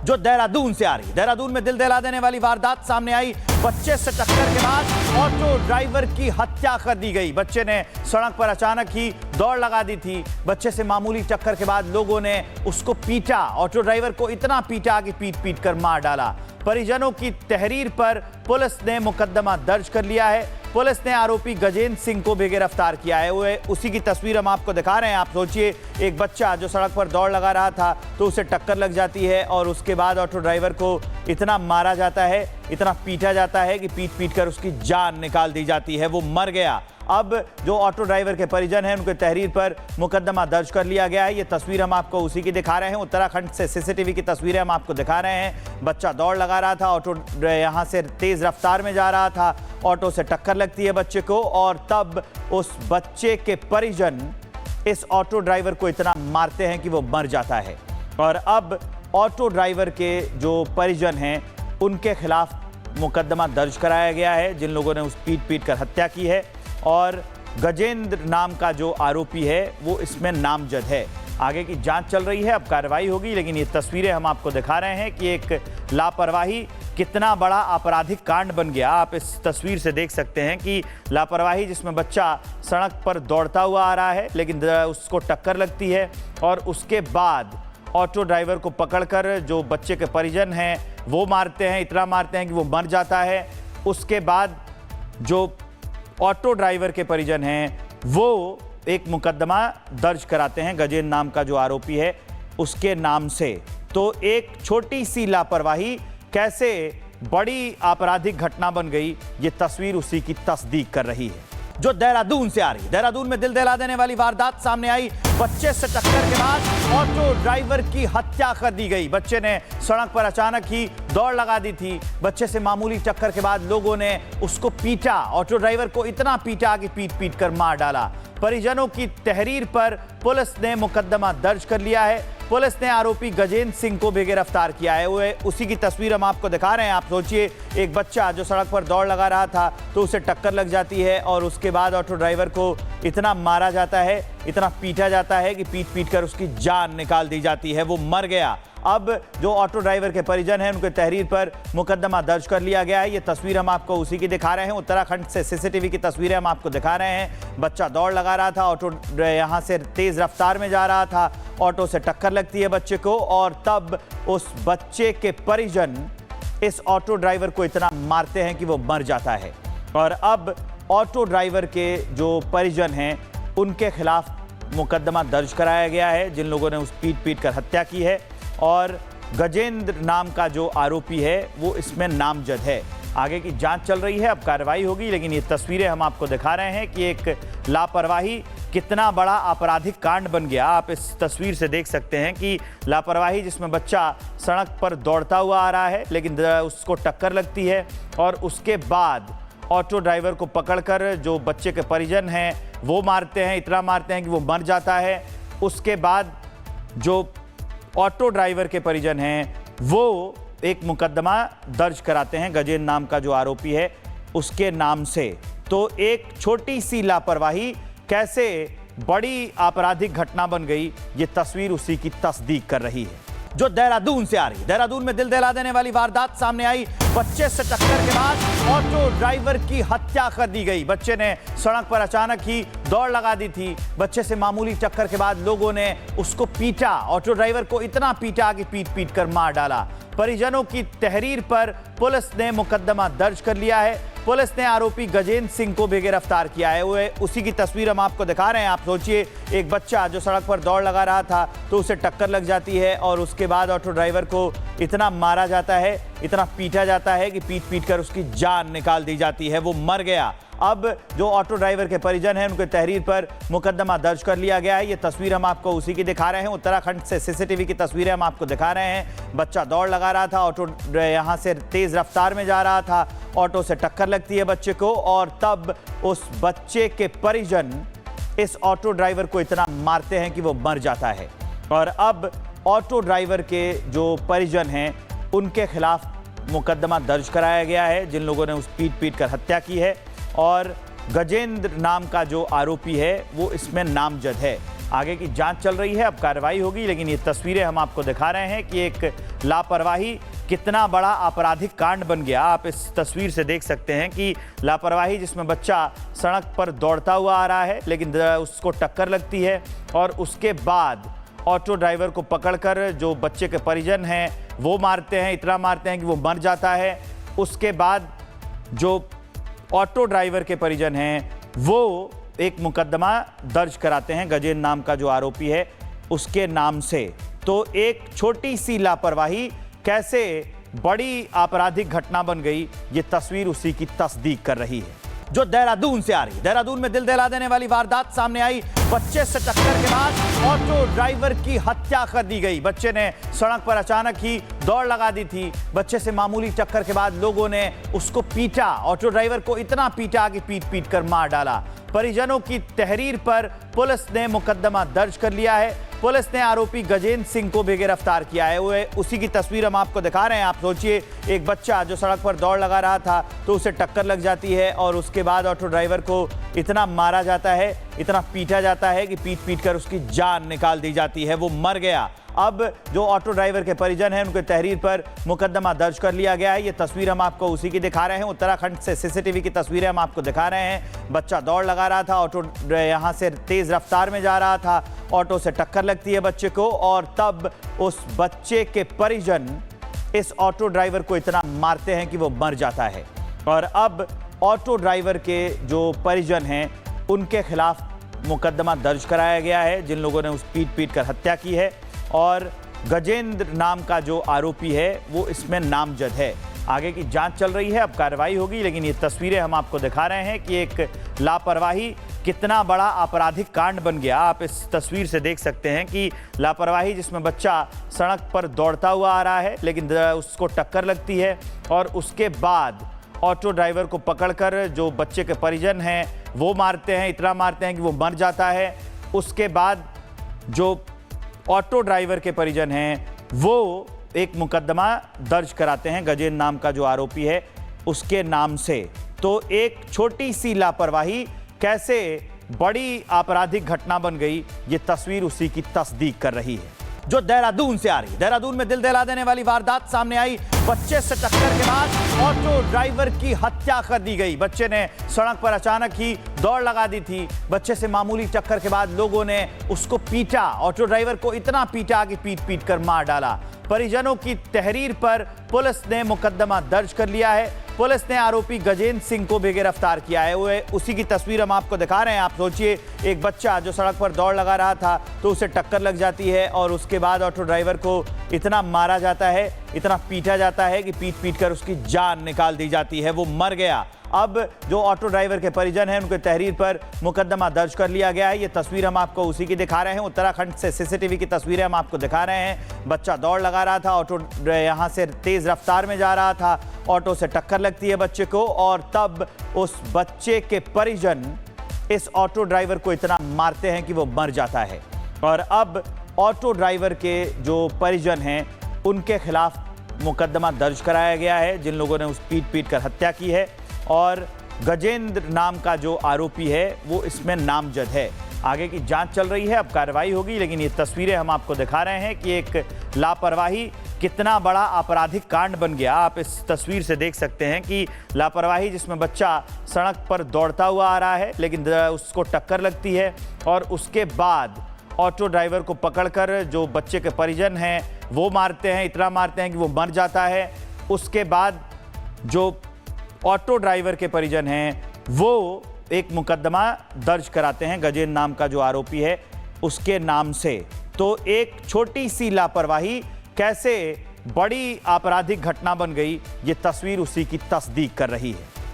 जो देहरादून से आ रही। देहरादून में दिल दहला देने वाली वारदात सामने आई। बच्चे से टक्कर के बाद ऑटो ड्राइवर की हत्या कर दी गई। बच्चे ने सड़क पर अचानक ही दौड़ लगा दी थी। बच्चे से मामूली टक्कर के बाद लोगों ने उसको पीटा। ऑटो ड्राइवर को इतना पीटा कि पीट पीट कर मार डाला। परिजनों की तहरीर पर पुलिस ने मुकदमा दर्ज कर लिया है। पुलिस ने आरोपी गजेंद्र सिंह को भी गिरफ्तार किया है। वो उसी की तस्वीर हम आपको दिखा रहे हैं। आप सोचिए, एक बच्चा जो सड़क पर दौड़ लगा रहा था तो उसे टक्कर लग जाती है और उसके बाद ऑटो ड्राइवर को इतना मारा जाता है, इतना पीटा जाता है कि पीट पीट कर उसकी जान निकाल दी जाती है। वो मर गया। अब जो ऑटो ड्राइवर के परिजन हैं उनके तहरीर पर मुकदमा दर्ज कर लिया गया है। ये तस्वीर हम आपको उसी की दिखा रहे हैं। उत्तराखंड से सीसीटीवी की तस्वीरें हम आपको दिखा रहे हैं। बच्चा दौड़ लगा रहा था, ऑटो यहाँ से तेज रफ्तार में जा रहा था, ऑटो से टक्कर लगती है बच्चे को और तब उस बच्चे के परिजन इस ऑटो ड्राइवर को इतना मारते हैं कि वो मर जाता है। और अब ऑटो ड्राइवर के जो परिजन हैं उनके खिलाफ मुकदमा दर्ज कराया गया है, जिन लोगों ने उस पीट पीट कर हत्या की है। और गजेंद्र नाम का जो आरोपी है वो इसमें नामजद है। आगे की जांच चल रही है, अब कार्रवाई होगी। लेकिन ये तस्वीरें हम आपको दिखा रहे हैं कि एक लापरवाही कितना बड़ा आपराधिक कांड बन गया। आप इस तस्वीर से देख सकते हैं कि लापरवाही, जिसमें बच्चा सड़क पर दौड़ता हुआ आ रहा है लेकिन उसको टक्कर लगती है और उसके बाद ऑटो ड्राइवर को पकड़कर जो बच्चे के परिजन हैं वो मारते हैं, इतना मारते हैं कि वो मर जाता है। उसके बाद जो ऑटो ड्राइवर के परिजन हैं वो एक मुकदमा दर्ज कराते हैं गजेंद्र नाम का जो आरोपी है उसके नाम से। तो एक छोटी सी लापरवाही कैसे बड़ी आपराधिक घटना बन गई, ये तस्वीर उसी की तस्दीक कर रही है। जो देहरादून से आ रही। देहरादून में दिल दहला देने वाली वारदात सामने आई। बच्चे से टक्कर के बाद ऑटो ड्राइवर की हत्या कर दी गई। बच्चे ने सड़क पर अचानक ही दौड़ लगा दी थी। बच्चे से मामूली टक्कर के बाद लोगों ने उसको पीटा। ऑटो ड्राइवर को इतना पीटा कि पीट पीट कर मार डाला। परिजनों की तहरीर पर पुलिस ने मुकदमा दर्ज कर लिया है। पुलिस ने आरोपी गजेंद्र सिंह को भी गिरफ्तार किया है। वो उसी की तस्वीर हम आपको दिखा रहे हैं। आप सोचिए, एक बच्चा जो सड़क पर दौड़ लगा रहा था तो उसे टक्कर लग जाती है और उसके बाद ऑटो ड्राइवर को इतना मारा जाता है, इतना पीटा जाता है कि पीट पीट कर उसकी जान निकाल दी जाती है। वो मर गया। अब जो ऑटो ड्राइवर के परिजन हैं उनके तहरीर पर मुकदमा दर्ज कर लिया गया है। ये तस्वीर हम आपको उसी की दिखा रहे हैं। उत्तराखंड से सीसीटीवी की तस्वीरें हम आपको दिखा रहे हैं। बच्चा दौड़ लगा रहा था, ऑटो यहाँ से तेज रफ्तार में जा रहा था, ऑटो से टक्कर लगती है बच्चे को और तब उस बच्चे के परिजन इस ऑटो ड्राइवर को इतना मारते हैं कि वो मर जाता है। और अब ऑटो ड्राइवर के जो परिजन हैं उनके खिलाफ मुकदमा दर्ज कराया गया है, जिन लोगों ने उस पीट पीट कर हत्या की है। और गजेंद्र नाम का जो आरोपी है वो इसमें नामजद है। आगे की जांच चल रही है, अब कार्रवाई होगी। लेकिन ये तस्वीरें हम आपको दिखा रहे हैं कि एक लापरवाही कितना बड़ा आपराधिक कांड बन गया। आप इस तस्वीर से देख सकते हैं कि लापरवाही, जिसमें बच्चा सड़क पर दौड़ता हुआ आ रहा है लेकिन उसको टक्कर लगती है और उसके बाद ऑटो ड्राइवर को पकड़कर जो बच्चे के परिजन हैं वो मारते हैं, इतना मारते हैं कि वो मर जाता है। उसके बाद जो ऑटो ड्राइवर के परिजन हैं वो एक मुकदमा दर्ज कराते हैं गजेंद्र नाम का जो आरोपी है उसके नाम से। तो एक छोटी सी लापरवाही कैसे बड़ी आपराधिक घटना बन गई, ये तस्वीर उसी की तस्दीक कर रही है। जो देहरादून से आ रही। देहरादून में दिल दहला देने वाली वारदात सामने आई। बच्चे से टक्कर के बाद ऑटो ड्राइवर की हत्या कर दी गई। बच्चे ने सड़क पर अचानक ही दौड़ लगा दी थी। बच्चे से मामूली टक्कर के बाद लोगों ने उसको पीटा। ऑटो ड्राइवर को इतना पीटा कि पीट पीट कर मार डाला। परिजनों की तहरीर पर पुलिस ने मुकदमा दर्ज कर लिया है। पुलिस ने आरोपी गजेंद्र सिंह को भी गिरफ्तार किया है। वो उसी की तस्वीर हम आपको दिखा रहे हैं। आप सोचिए, एक बच्चा जो सड़क पर दौड़ लगा रहा था तो उसे टक्कर लग जाती है और उसके बाद ऑटो ड्राइवर को इतना मारा जाता है, इतना पीटा जाता है कि पीट पीट कर उसकी जान निकाल दी जाती है। वो मर गया। अब जो ऑटो ड्राइवर के परिजन हैं उनके तहरीर पर मुकदमा दर्ज कर लिया गया है। ये तस्वीर हम आपको उसी की दिखा रहे हैं। उत्तराखंड से सीसीटीवी की तस्वीरें हम आपको दिखा रहे हैं। बच्चा दौड़ लगा रहा था, ऑटो यहाँ से तेज रफ्तार में जा रहा था, ऑटो से टक्कर लगती है बच्चे को और तब उस बच्चे के परिजन इस ऑटो ड्राइवर को इतना मारते हैं कि वो मर जाता है। और अब ऑटो ड्राइवर के जो परिजन हैं उनके खिलाफ मुकदमा दर्ज कराया गया है, जिन लोगों ने उस पीट पीट कर हत्या की है। और गजेंद्र नाम का जो आरोपी है वो इसमें नामजद है। आगे की जांच चल रही है, अब कार्रवाई होगी। लेकिन ये तस्वीरें हम आपको दिखा रहे हैं कि एक लापरवाही कितना बड़ा आपराधिक कांड बन गया। आप इस तस्वीर से देख सकते हैं कि लापरवाही जिसमें बच्चा सड़क पर दौड़ता हुआ आ रहा है, लेकिन उसको टक्कर लगती है और उसके बाद ऑटो ड्राइवर को पकड़कर जो बच्चे के परिजन हैं वो मारते हैं, इतना मारते हैं कि वो मर जाता है। उसके बाद जो ऑटो ड्राइवर के परिजन हैं वो एक मुकदमा दर्ज कराते हैं गजेंद्र नाम का जो आरोपी है उसके नाम से। तो एक छोटी सी लापरवाही कैसे बड़ी आपराधिक घटना बन गई, ये तस्वीर उसी की तस्दीक कर रही है जो देहरादून से आ रही है। देहरादून में दिल दहला देने वाली वारदात सामने आई। बच्चे से टक्कर के बाद ऑटो ड्राइवर की हत्या कर दी गई। बच्चे ने सड़क पर अचानक ही दौड़ लगा दी थी। बच्चे से मामूली टक्कर के बाद लोगों ने उसको पीटा, ऑटो ड्राइवर को इतना पीटा कि पीट पीट कर मार डाला। परिजनों की तहरीर पर पुलिस ने मुकदमा दर्ज कर लिया है। पुलिस ने आरोपी गजेंद्र सिंह को भी गिरफ्तार किया है। वो उसी की तस्वीर हम आपको दिखा रहे हैं। आप सोचिए, एक बच्चा जो सड़क पर दौड़ लगा रहा था तो उसे टक्कर लग जाती है और उसके बाद ऑटो ड्राइवर को इतना मारा जाता है, इतना पीटा जाता है कि पीट पीट कर उसकी जान निकाल दी जाती है, वो मर गया। अब जो ऑटो ड्राइवर के परिजन हैं उनके तहरीर पर मुकदमा दर्ज कर लिया गया है। ये तस्वीर हम आपको उसी की दिखा रहे हैं। उत्तराखंड से सीसीटीवी की तस्वीरें हम आपको दिखा रहे हैं। बच्चा दौड़ लगा रहा था, ऑटो यहाँ से तेज रफ्तार में जा रहा था, ऑटो से टक्कर लगती है बच्चे को और तब उस बच्चे के परिजन इस ऑटो ड्राइवर को इतना मारते हैं कि वो मर जाता है। और अब ऑटो ड्राइवर के जो परिजन हैं उनके खिलाफ मुकदमा दर्ज कराया गया है, जिन लोगों ने उस पीट पीट कर हत्या की है। और गजेंद्र नाम का जो आरोपी है वो इसमें नामजद है। आगे की जांच चल रही है, अब कार्रवाई होगी। लेकिन ये तस्वीरें हम आपको दिखा रहे हैं कि एक लापरवाही कितना बड़ा आपराधिक कांड बन गया। आप इस तस्वीर से देख सकते हैं कि लापरवाही जिसमें बच्चा सड़क पर दौड़ता हुआ आ रहा है, लेकिन उसको टक्कर लगती है और उसके बाद ऑटो ड्राइवर को पकड़कर जो बच्चे के परिजन हैं वो मारते हैं, इतना मारते हैं कि वो मर जाता है। उसके बाद जो ऑटो ड्राइवर के परिजन हैं वो एक मुकदमा दर्ज कराते हैं गजेंद्र नाम का जो आरोपी है उसके नाम से। तो एक छोटी सी लापरवाही कैसे बड़ी आपराधिक घटना बन गई, ये तस्वीर उसी की तस्दीक कर रही है जो देहरादून से आ रही है। देहरादून में दिल दहला देने वाली वारदात सामने आई। बच्चे से टक्कर के बाद ऑटो ड्राइवर की हत्या कर दी गई। बच्चे ने सड़क पर अचानक ही दौड़ लगा दी थी। बच्चे से मामूली टक्कर के बाद लोगों ने उसको पीटा, ऑटो ड्राइवर को इतना पीटा कि पीट पीट कर मार डाला। परिजनों की तहरीर पर पुलिस ने मुकदमा दर्ज कर लिया है। पुलिस ने आरोपी गजेंद्र सिंह को भी गिरफ्तार किया है। वो उसी की तस्वीर हम आपको दिखा रहे हैं। आप सोचिए, एक बच्चा जो सड़क पर दौड़ लगा रहा था तो उसे टक्कर लग जाती है और उसके बाद ऑटो ड्राइवर को इतना मारा जाता है, इतना पीटा जाता है कि पीट पीट कर उसकी जान निकाल दी जाती है, वो मर गया। अब जो ऑटो ड्राइवर के परिजन हैं उनके तहरीर पर मुकदमा दर्ज कर लिया गया है। ये तस्वीर हम आपको उसी की दिखा रहे हैं। उत्तराखंड से सीसीटीवी की तस्वीरें हम आपको दिखा रहे हैं। बच्चा दौड़ लगा रहा था, ऑटो यहाँ से तेज रफ्तार में जा रहा था, ऑटो से टक्कर लगती है बच्चे को और तब उस बच्चे के परिजन इस ऑटो ड्राइवर को इतना मारते हैं कि वो मर जाता है। और अब ऑटो ड्राइवर के जो परिजन हैं उनके खिलाफ मुकदमा दर्ज कराया गया है, जिन लोगों ने उस पीट पीट कर हत्या की है। और गजेंद्र नाम का जो आरोपी है वो इसमें नामजद है। आगे की जांच चल रही है, अब कार्रवाई होगी। लेकिन ये तस्वीरें हम आपको दिखा रहे हैं कि एक लापरवाही कितना बड़ा आपराधिक कांड बन गया। आप इस तस्वीर से देख सकते हैं कि लापरवाही जिसमें बच्चा सड़क पर दौड़ता हुआ आ रहा है, लेकिन उसको टक्कर लगती है और उसके बाद ऑटो ड्राइवर को पकड़कर जो बच्चे के परिजन हैं वो मारते हैं, इतना मारते हैं कि वो मर जाता है। उसके बाद जो ऑटो ड्राइवर के परिजन हैं वो एक मुकदमा दर्ज कराते हैं गजेंद्र नाम का जो आरोपी है उसके नाम से। तो एक छोटी सी लापरवाही कैसे बड़ी आपराधिक घटना बन गई, ये तस्वीर उसी की तस्दीक कर रही है।